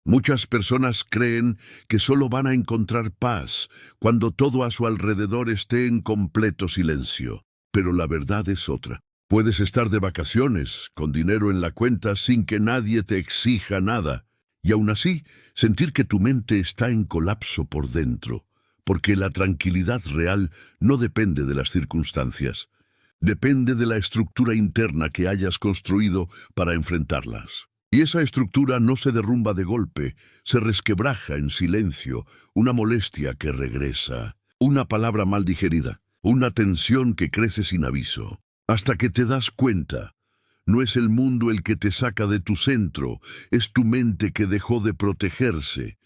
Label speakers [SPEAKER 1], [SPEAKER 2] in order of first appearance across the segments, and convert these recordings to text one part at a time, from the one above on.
[SPEAKER 1] Muchas personas creen que solo van a encontrar paz cuando todo a su alrededor esté en completo silencio. Pero la verdad es otra. Puedes estar de vacaciones, con dinero en la cuenta, sin que nadie te exija nada, y aún así sentir que tu mente está en colapso por dentro, porque la tranquilidad real no depende de las circunstancias. Depende de la estructura interna que hayas construido para enfrentarlas. Y esa estructura no se derrumba de golpe, se resquebraja en silencio, una molestia que regresa, una palabra mal digerida, una tensión que crece sin aviso, hasta que te das cuenta. No es el mundo el que te saca de tu centro, es tu mente que dejó de protegerse.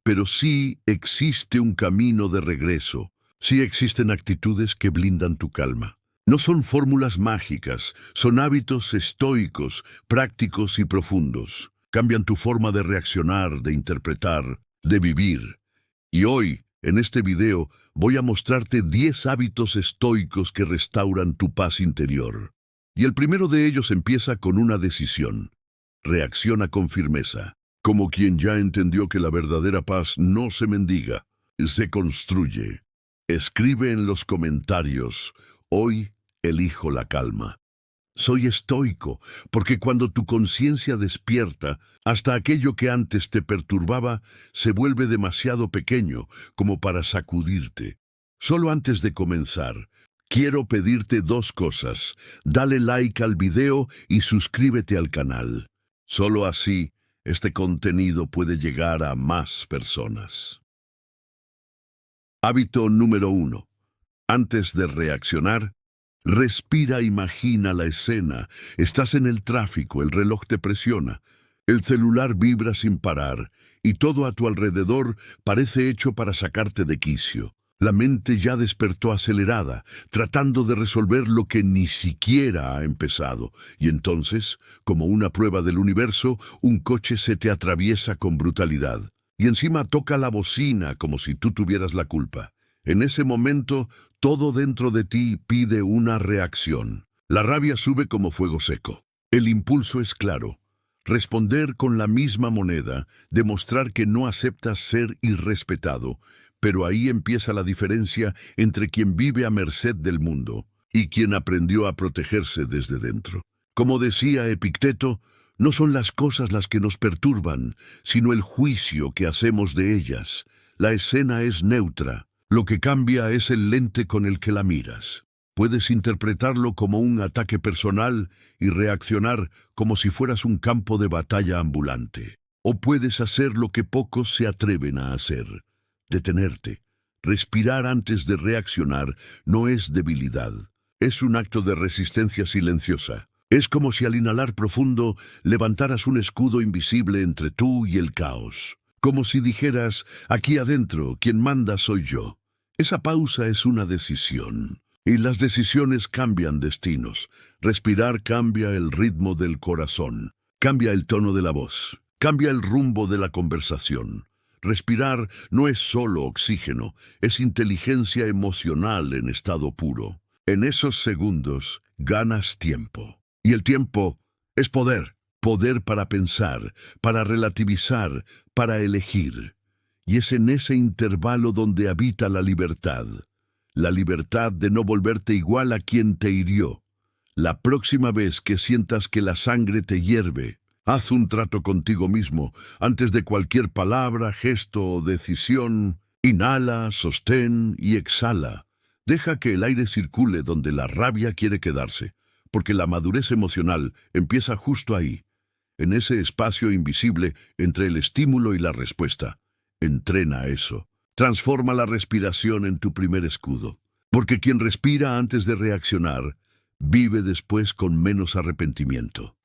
[SPEAKER 1] Pero sí existe un camino de regreso, sí existen actitudes que blindan tu calma. No son fórmulas mágicas, son hábitos estoicos, prácticos y profundos. Cambian tu forma de reaccionar, de interpretar, de vivir. Y hoy, en este video, voy a mostrarte 10 hábitos estoicos que restauran tu paz interior. Y el primero de ellos empieza con una decisión. Reacciona con firmeza, como quien ya entendió que la verdadera paz no se mendiga, se construye. Escribe en los comentarios: hoy elijo la calma. Soy estoico, porque cuando tu conciencia despierta, hasta aquello que antes te perturbaba se vuelve demasiado pequeño como para sacudirte. Solo antes de comenzar, quiero pedirte 2 cosas. Dale like al video y suscríbete al canal. Solo así, este contenido puede llegar a más personas. Hábito número 1. Antes de reaccionar, respira, imagina la escena. Estás en el tráfico, el reloj te presiona, el celular vibra sin parar y todo a tu alrededor parece hecho para sacarte de quicio. La mente ya despertó acelerada, tratando de resolver lo que ni siquiera ha empezado. Y entonces, como una prueba del universo, un coche se te atraviesa con brutalidad. Y encima toca la bocina como si tú tuvieras la culpa. En ese momento, todo dentro de ti pide una reacción. La rabia sube como fuego seco. El impulso es claro. Responder con la misma moneda, demostrar que no aceptas ser irrespetado. Pero ahí empieza la diferencia entre quien vive a merced del mundo y quien aprendió a protegerse desde dentro. Como decía Epicteto, no son las cosas las que nos perturban, sino el juicio que hacemos de ellas. La escena es neutra. Lo que cambia es el lente con el que la miras. Puedes interpretarlo como un ataque personal y reaccionar como si fueras un campo de batalla ambulante. O puedes hacer lo que pocos se atreven a hacer: detenerte. Respirar antes de reaccionar no es debilidad. Es un acto de resistencia silenciosa. Es como si al inhalar profundo levantaras un escudo invisible entre tú y el caos. Como si dijeras: aquí adentro, quien manda soy yo. Esa pausa es una decisión. Y las decisiones cambian destinos. Respirar cambia el ritmo del corazón. Cambia el tono de la voz. Cambia el rumbo de la conversación. Respirar no es solo oxígeno, es inteligencia emocional en estado puro. En esos segundos ganas tiempo. Y el tiempo es poder. Poder para pensar, para relativizar, para elegir. Y es en ese intervalo donde habita la libertad. La libertad de no volverte igual a quien te hirió. La próxima vez que sientas que la sangre te hierve, haz un trato contigo mismo. Antes de cualquier palabra, gesto o decisión, inhala, sostén y exhala. Deja que el aire circule donde la rabia quiere quedarse, porque la madurez emocional empieza justo ahí, en ese espacio invisible entre el estímulo y la respuesta. Entrena eso. Transforma la respiración en tu primer escudo, porque quien respira antes de reaccionar, vive después con menos arrepentimiento.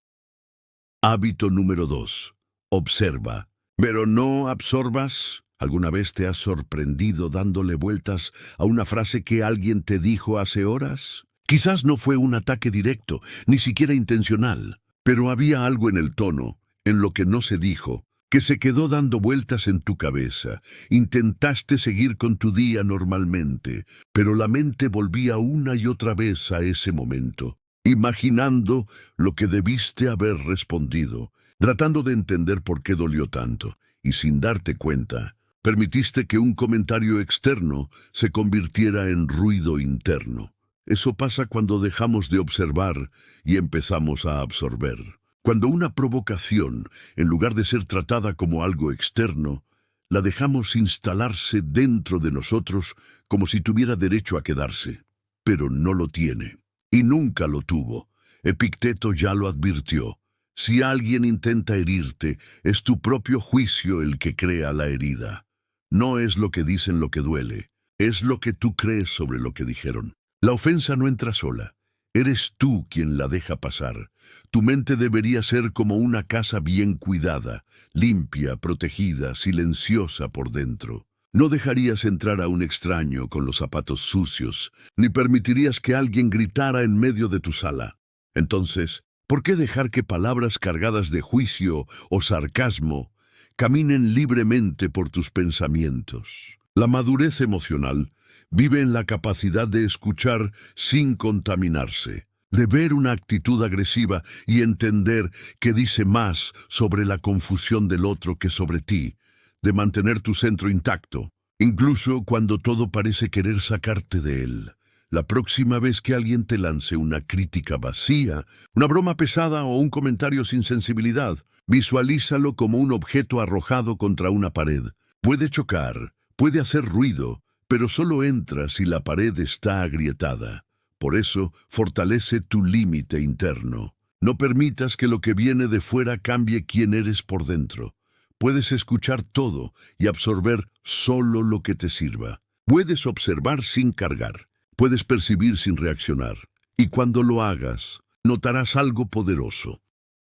[SPEAKER 1] Hábito número 2. Observa, pero no absorbas. ¿Alguna vez te has sorprendido dándole vueltas a una frase que alguien te dijo hace horas? Quizás no fue un ataque directo, ni siquiera intencional, pero había algo en el tono, en lo que no se dijo, que se quedó dando vueltas en tu cabeza. Intentaste seguir con tu día normalmente, pero la mente volvía una y otra vez a ese momento, imaginando lo que debiste haber respondido, tratando de entender por qué dolió tanto. y sin darte cuenta, permitiste que un comentario externo se convirtiera en ruido interno. Eso pasa cuando dejamos de observar y empezamos a absorber. Cuando una provocación, en lugar de ser tratada como algo externo, la dejamos instalarse dentro de nosotros como si tuviera derecho a quedarse. Pero no lo tiene, y nunca lo tuvo. Epicteto ya lo advirtió. Si alguien intenta herirte, es tu propio juicio el que crea la herida. No es lo que dicen lo que duele, es lo que tú crees sobre lo que dijeron. La ofensa no entra sola. Eres tú quien la deja pasar. Tu mente debería ser como una casa bien cuidada, limpia, protegida, silenciosa por dentro. No dejarías entrar a un extraño con los zapatos sucios, ni permitirías que alguien gritara en medio de tu sala. Entonces, ¿por qué dejar que palabras cargadas de juicio o sarcasmo caminen libremente por tus pensamientos? La madurez emocional vive en la capacidad de escuchar sin contaminarse, de ver una actitud agresiva y entender que dice más sobre la confusión del otro que sobre ti, de mantener tu centro intacto, incluso cuando todo parece querer sacarte de él. La próxima vez que alguien te lance una crítica vacía, una broma pesada o un comentario sin sensibilidad, visualízalo como un objeto arrojado contra una pared. Puede chocar, puede hacer ruido, pero solo entra si la pared está agrietada. Por eso, fortalece tu límite interno. No permitas que lo que viene de fuera cambie quién eres por dentro. Puedes escuchar todo y absorber solo lo que te sirva. Puedes observar sin cargar. Puedes percibir sin reaccionar. Y cuando lo hagas, notarás algo poderoso.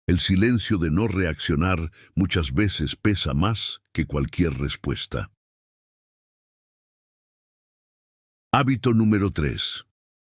[SPEAKER 1] El silencio de no reaccionar muchas veces pesa más que cualquier respuesta. Hábito número 3.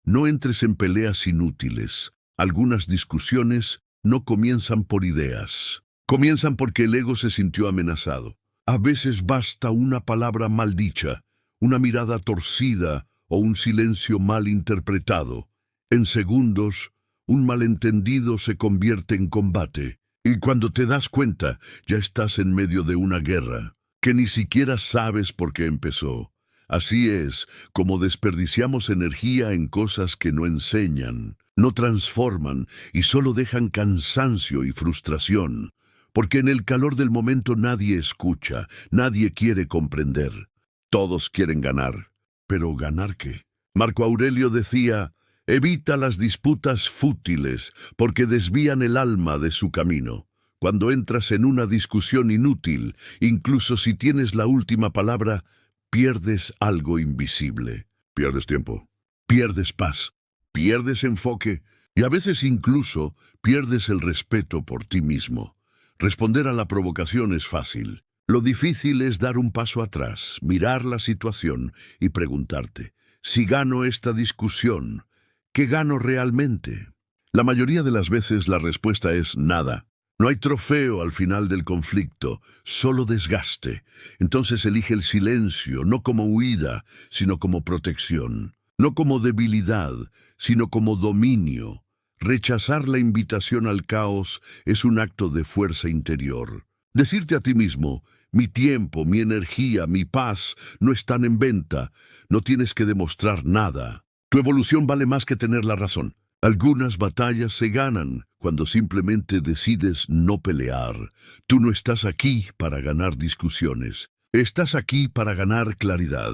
[SPEAKER 1] No entres en peleas inútiles. Algunas discusiones no comienzan por ideas. Comienzan porque el ego se sintió amenazado. A veces basta una palabra mal dicha, una mirada torcida o un silencio mal interpretado. En segundos, un malentendido se convierte en combate. Y cuando te das cuenta, ya estás en medio de una guerra, que ni siquiera sabes por qué empezó. Así es como desperdiciamos energía en cosas que no enseñan, no transforman y solo dejan cansancio y frustración. Porque en el calor del momento nadie escucha, nadie quiere comprender. Todos quieren ganar. ¿Pero ganar qué? Marco Aurelio decía, evita las disputas fútiles, porque desvían el alma de su camino. Cuando entras en una discusión inútil, incluso si tienes la última palabra, pierdes algo invisible. Pierdes tiempo, pierdes paz, pierdes enfoque y a veces incluso pierdes el respeto por ti mismo. Responder a la provocación es fácil. Lo difícil es dar un paso atrás, mirar la situación y preguntarte, si gano esta discusión, ¿qué gano realmente? La mayoría de las veces la respuesta es nada. No hay trofeo al final del conflicto, solo desgaste. Entonces elige el silencio, no como huida, sino como protección. No como debilidad, sino como dominio. Rechazar la invitación al caos es un acto de fuerza interior. Decirte a ti mismo, mi tiempo, mi energía, mi paz no están en venta. No tienes que demostrar nada. Tu evolución vale más que tener la razón. Algunas batallas se ganan cuando simplemente decides no pelear. Tú no estás aquí para ganar discusiones. Estás aquí para ganar claridad.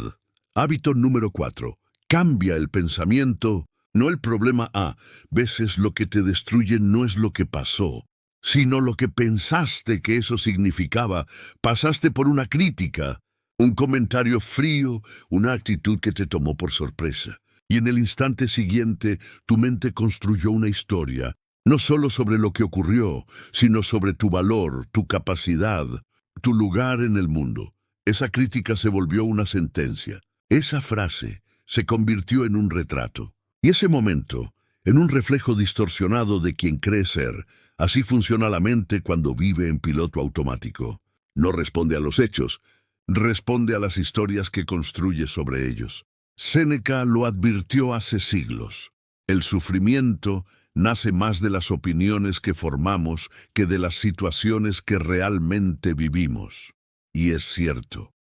[SPEAKER 1] Hábito número 4. Cambia el pensamiento, no el problema. Veces lo que te destruye no es lo que pasó, sino lo que pensaste que eso significaba. Pasaste por una crítica, un comentario frío, una actitud que te tomó por sorpresa. Y en el instante siguiente, tu mente construyó una historia, no solo sobre lo que ocurrió, sino sobre tu valor, tu capacidad, tu lugar en el mundo. Esa crítica se volvió una sentencia. Esa frase se convirtió en un retrato. Y ese momento, en un reflejo distorsionado de quien cree ser. Así funciona la mente cuando vive en piloto automático. No responde a los hechos, responde a las historias que construye sobre ellos. Séneca lo advirtió hace siglos. El sufrimiento nace más de las opiniones que formamos que de las situaciones que realmente vivimos. Y es cierto.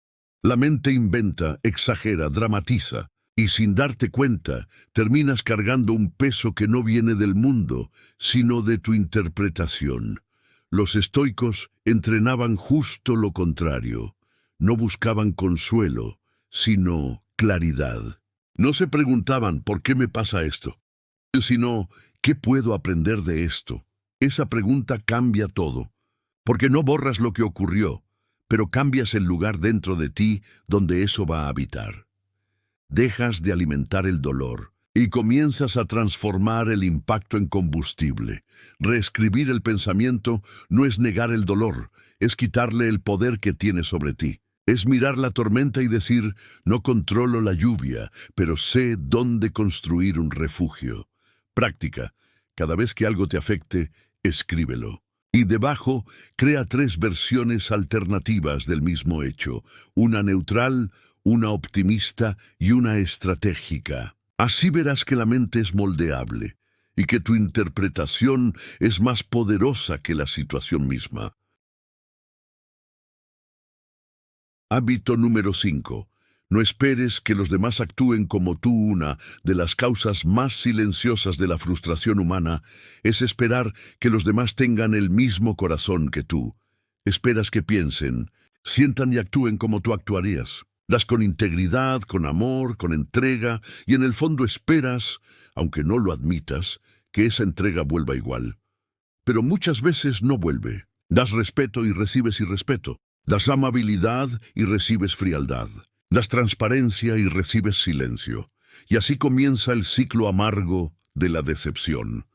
[SPEAKER 1] La mente inventa, exagera, dramatiza, y sin darte cuenta, terminas cargando un peso que no viene del mundo, sino de tu interpretación. Los estoicos entrenaban justo lo contrario. No buscaban consuelo, sino claridad. No se preguntaban ¿por qué me pasa esto?, sino ¿qué puedo aprender de esto? Esa pregunta cambia todo, porque no borras lo que ocurrió, pero cambias el lugar dentro de ti donde eso va a habitar. Dejas de alimentar el dolor y comienzas a transformar el impacto en combustible. Reescribir el pensamiento no es negar el dolor, es quitarle el poder que tiene sobre ti. Es mirar la tormenta y decir, no controlo la lluvia, pero sé dónde construir un refugio. Práctica. Cada vez que algo te afecte, escríbelo. Y debajo, crea 3 versiones alternativas del mismo hecho. Una neutral, una optimista y una estratégica. Así verás que la mente es moldeable y que tu interpretación es más poderosa que la situación misma. Hábito número 5. No esperes que los demás actúen como tú. Una de las causas más silenciosas de la frustración humana es esperar que los demás tengan el mismo corazón que tú. Esperas que piensen, sientan y actúen como tú actuarías. Das con integridad, con amor, con entrega, y en el fondo esperas, aunque no lo admitas, que esa entrega vuelva igual. Pero muchas veces no vuelve. Das respeto y recibes irrespeto. Das amabilidad y recibes frialdad. Das transparencia y recibes silencio. Y así comienza el ciclo amargo de la decepción.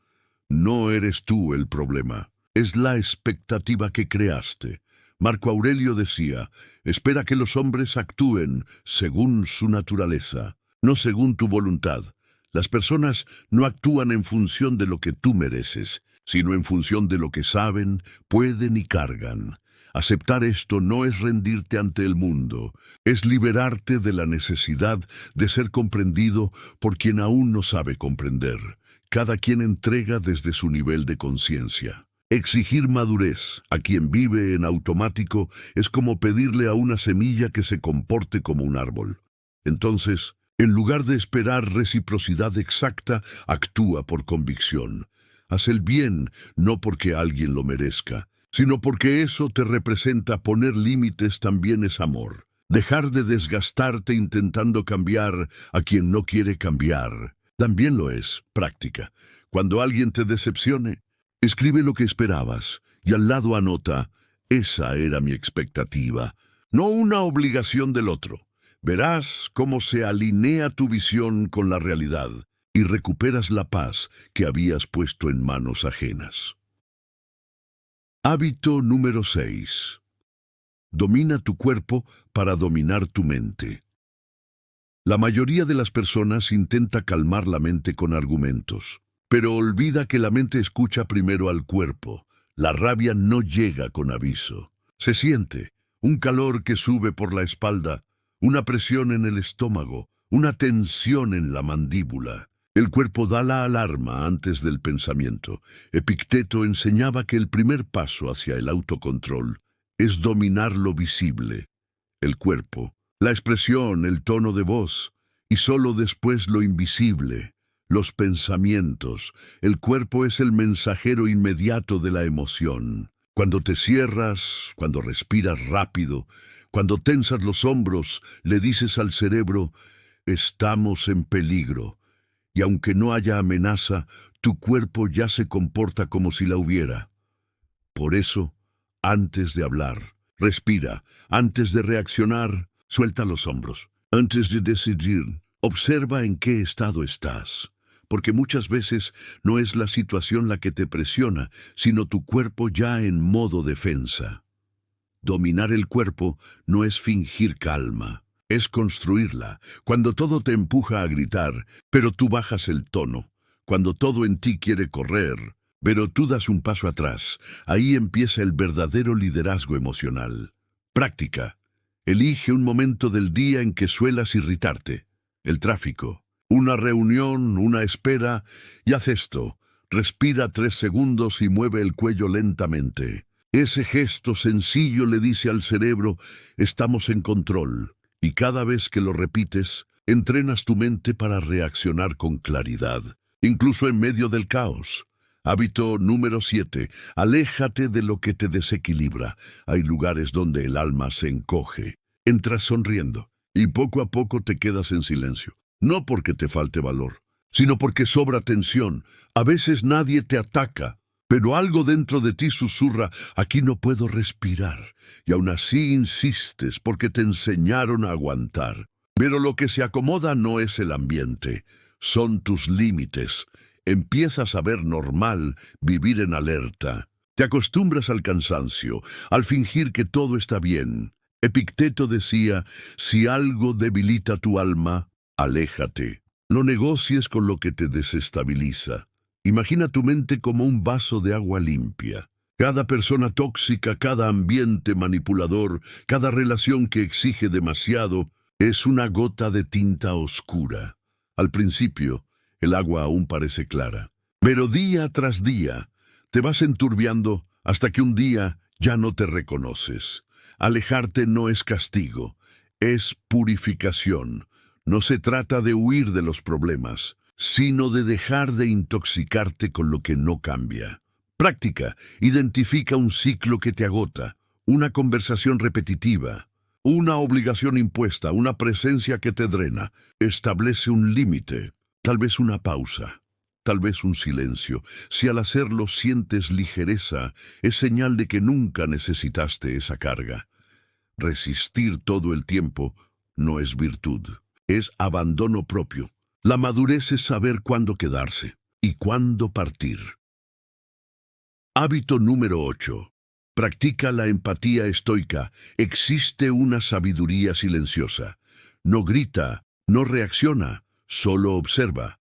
[SPEAKER 1] No eres tú el problema, es la expectativa que creaste. Marco Aurelio decía, espera que los hombres actúen según su naturaleza, no según tu voluntad. Las personas no actúan en función de lo que tú mereces, sino en función de lo que saben, pueden y cargan. Aceptar esto no es rendirte ante el mundo, es liberarte de la necesidad de ser comprendido por quien aún no sabe comprender. Cada quien entrega desde su nivel de conciencia. Exigir madurez a quien vive en automático es como pedirle a una semilla que se comporte como un árbol. Entonces, en lugar de esperar reciprocidad exacta, actúa por convicción. Haz el bien no porque alguien lo merezca, sino porque eso te representa. Poner límites también es amor. Dejar de desgastarte intentando cambiar a quien no quiere cambiar también lo es. Práctica. Cuando alguien te decepcione, escribe lo que esperabas y al lado anota, esa era mi expectativa, no una obligación del otro. Verás cómo se alinea tu visión con la realidad y recuperas la paz que habías puesto en manos ajenas. Hábito número 6. Domina tu cuerpo para dominar tu mente. La mayoría de las personas intenta calmar la mente con argumentos, pero olvida que la mente escucha primero al cuerpo. La rabia no llega con aviso. Se siente un calor que sube por la espalda, una presión en el estómago, una tensión en la mandíbula. El cuerpo da la alarma antes del pensamiento. Epicteto enseñaba que el primer paso hacia el autocontrol es dominar lo visible, el cuerpo, la expresión, el tono de voz, y solo después lo invisible, los pensamientos. El cuerpo es el mensajero inmediato de la emoción. Cuando te cierras, cuando respiras rápido, cuando tensas los hombros, le dices al cerebro, estamos en peligro. Y aunque no haya amenaza, tu cuerpo ya se comporta como si la hubiera. Por eso, antes de hablar, respira. Antes de reaccionar, suelta los hombros. Antes de decidir, observa en qué estado estás. Porque muchas veces no es la situación la que te presiona, sino tu cuerpo ya en modo defensa. Dominar el cuerpo no es fingir calma, es construirla. Cuando todo te empuja a gritar, pero tú bajas el tono. Cuando todo en ti quiere correr, pero tú das un paso atrás. Ahí empieza el verdadero liderazgo emocional. Práctica. Elige un momento del día en que suelas irritarte. El tráfico, una reunión, una espera, y haz esto. Respira 3 segundos y mueve el cuello lentamente. Ese gesto sencillo le dice al cerebro, estamos en control, y cada vez que lo repites, entrenas tu mente para reaccionar con claridad, incluso en medio del caos. Hábito número 7. Aléjate de lo que te desequilibra. Hay lugares donde el alma se encoge. Entras sonriendo y poco a poco te quedas en silencio. No porque te falte valor, sino porque sobra tensión. A veces nadie te ataca, pero algo dentro de ti susurra, aquí no puedo respirar. Y aún así insistes porque te enseñaron a aguantar. Pero lo que se acomoda no es el ambiente, son tus límites. Empiezas a ver normal vivir en alerta. Te acostumbras al cansancio, al fingir que todo está bien. Epicteto decía, si algo debilita tu alma, aléjate. No negocies con lo que te desestabiliza. Imagina tu mente como un vaso de agua limpia. Cada persona tóxica, cada ambiente manipulador, cada relación que exige demasiado, es una gota de tinta oscura. Al principio, el agua aún parece clara, pero día tras día te vas enturbiando hasta que un día ya no te reconoces. Alejarte no es castigo, es purificación. No se trata de huir de los problemas, sino de dejar de intoxicarte con lo que no cambia. Práctica, identifica un ciclo que te agota, una conversación repetitiva, una obligación impuesta, una presencia que te drena. Establece un límite. Tal vez una pausa, tal vez un silencio. Si al hacerlo sientes ligereza, es señal de que nunca necesitaste esa carga. Resistir todo el tiempo no es virtud, es abandono propio. La madurez es saber cuándo quedarse y cuándo partir. Hábito número 8. Practica la empatía estoica. Existe una sabiduría silenciosa. No grita, no reacciona. Solo observa.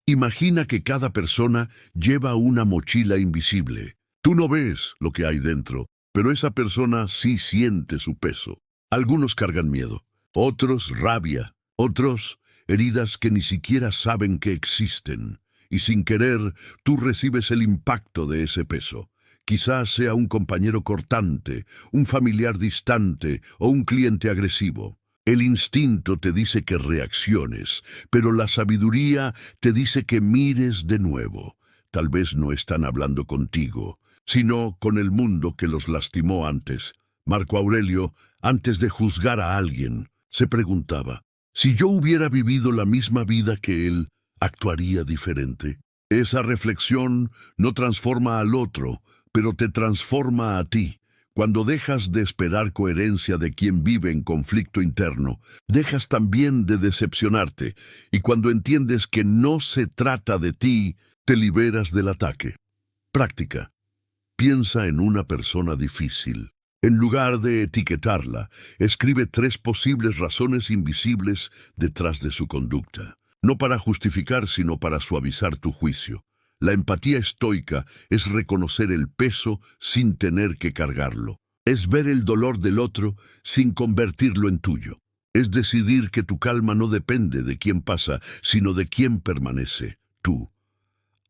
[SPEAKER 1] Imagina que cada persona lleva una mochila invisible. Tú no ves lo que hay dentro, pero esa persona sí siente su peso. Algunos cargan miedo, otros rabia, otros heridas que ni siquiera saben que existen. Y sin querer, tú recibes el impacto de ese peso. Quizás sea un compañero cortante, un familiar distante o un cliente agresivo. El instinto te dice que reacciones, pero la sabiduría te dice que mires de nuevo. Tal vez no están hablando contigo, sino con el mundo que los lastimó antes. Marco Aurelio, antes de juzgar a alguien, se preguntaba, si yo hubiera vivido la misma vida que él, ¿actuaría diferente? Esa reflexión no transforma al otro, pero te transforma a ti. Cuando dejas de esperar coherencia de quien vive en conflicto interno, dejas también de decepcionarte, y cuando entiendes que no se trata de ti, te liberas del ataque. Práctica. Piensa en una persona difícil. En lugar de etiquetarla, escribe 3 posibles razones invisibles detrás de su conducta. No para justificar, sino para suavizar tu juicio. La empatía estoica es reconocer el peso sin tener que cargarlo. Es ver el dolor del otro sin convertirlo en tuyo. Es decidir que tu calma no depende de quién pasa, sino de quién permanece, tú.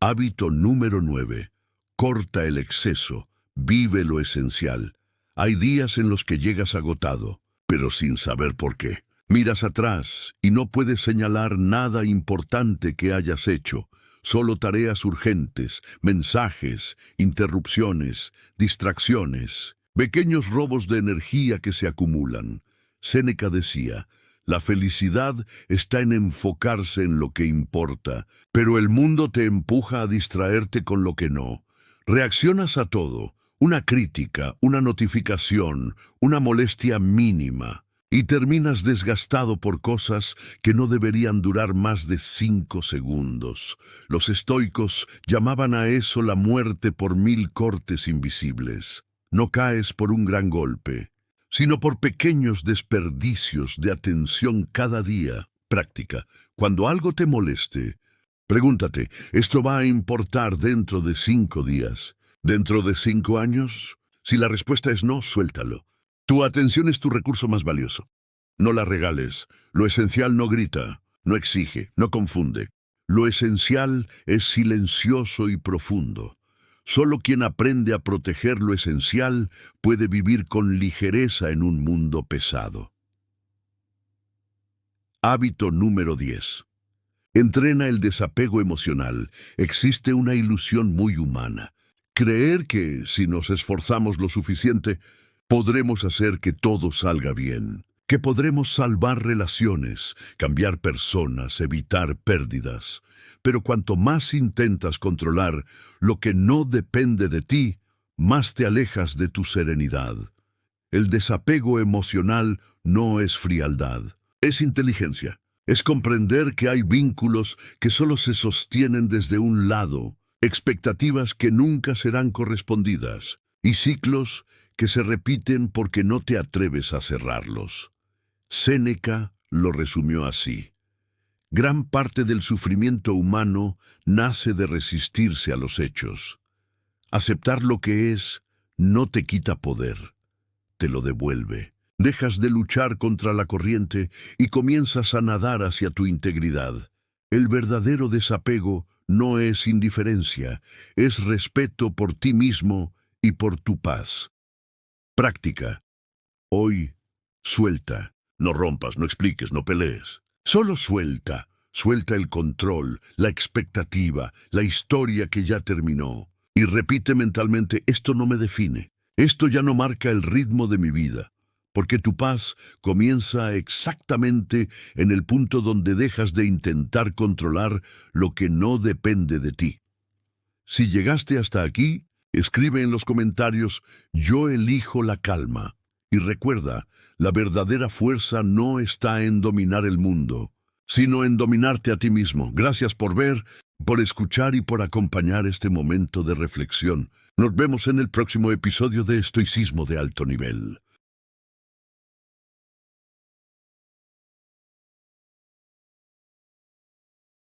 [SPEAKER 1] Hábito número 9. Corta el exceso, vive lo esencial. Hay días en los que llegas agotado, pero sin saber por qué. Miras atrás y no puedes señalar nada importante que hayas hecho. Solo tareas urgentes, mensajes, interrupciones, distracciones, pequeños robos de energía que se acumulan. Séneca decía, la felicidad está en enfocarse en lo que importa, pero el mundo te empuja a distraerte con lo que no. Reaccionas a todo, una crítica, una notificación, una molestia mínima, y terminas desgastado por cosas que no deberían durar más de 5 segundos. Los estoicos llamaban a eso la muerte por 1000 cortes invisibles. No caes por un gran golpe, sino por pequeños desperdicios de atención cada día. Práctica. Cuando algo te moleste, pregúntate, ¿esto va a importar dentro de 5 días? ¿Dentro de 5 años? Si la respuesta es no, suéltalo. Tu atención es tu recurso más valioso. No la regales. Lo esencial no grita, no exige, no confunde. Lo esencial es silencioso y profundo. Solo quien aprende a proteger lo esencial puede vivir con ligereza en un mundo pesado. Hábito número 10. Entrena el desapego emocional. Existe una ilusión muy humana. Creer que, si nos esforzamos lo suficiente, podremos hacer que todo salga bien. Que podremos salvar relaciones, cambiar personas, evitar pérdidas. Pero cuanto más intentas controlar lo que no depende de ti, más te alejas de tu serenidad. El desapego emocional no es frialdad, es inteligencia. Es comprender que hay vínculos que solo se sostienen desde un lado, expectativas que nunca serán correspondidas, y ciclos que se repiten porque no te atreves a cerrarlos. Séneca lo resumió así: gran parte del sufrimiento humano nace de resistirse a los hechos. Aceptar lo que es no te quita poder, te lo devuelve. Dejas de luchar contra la corriente y comienzas a nadar hacia tu integridad. El verdadero desapego no es indiferencia, es respeto por ti mismo y por tu paz. Práctica. Hoy, suelta. No rompas, no expliques, no pelees. Solo suelta. Suelta el control, la expectativa, la historia que ya terminó. Y repite mentalmente: esto no me define. Esto ya no marca el ritmo de mi vida. Porque tu paz comienza exactamente en el punto donde dejas de intentar controlar lo que no depende de ti. Si llegaste hasta aquí, escribe en los comentarios: yo elijo la calma. Y recuerda, la verdadera fuerza no está en dominar el mundo, sino en dominarte a ti mismo. Gracias por ver, por escuchar y por acompañar este momento de reflexión. Nos vemos en el próximo episodio de Estoicismo de Alto Nivel.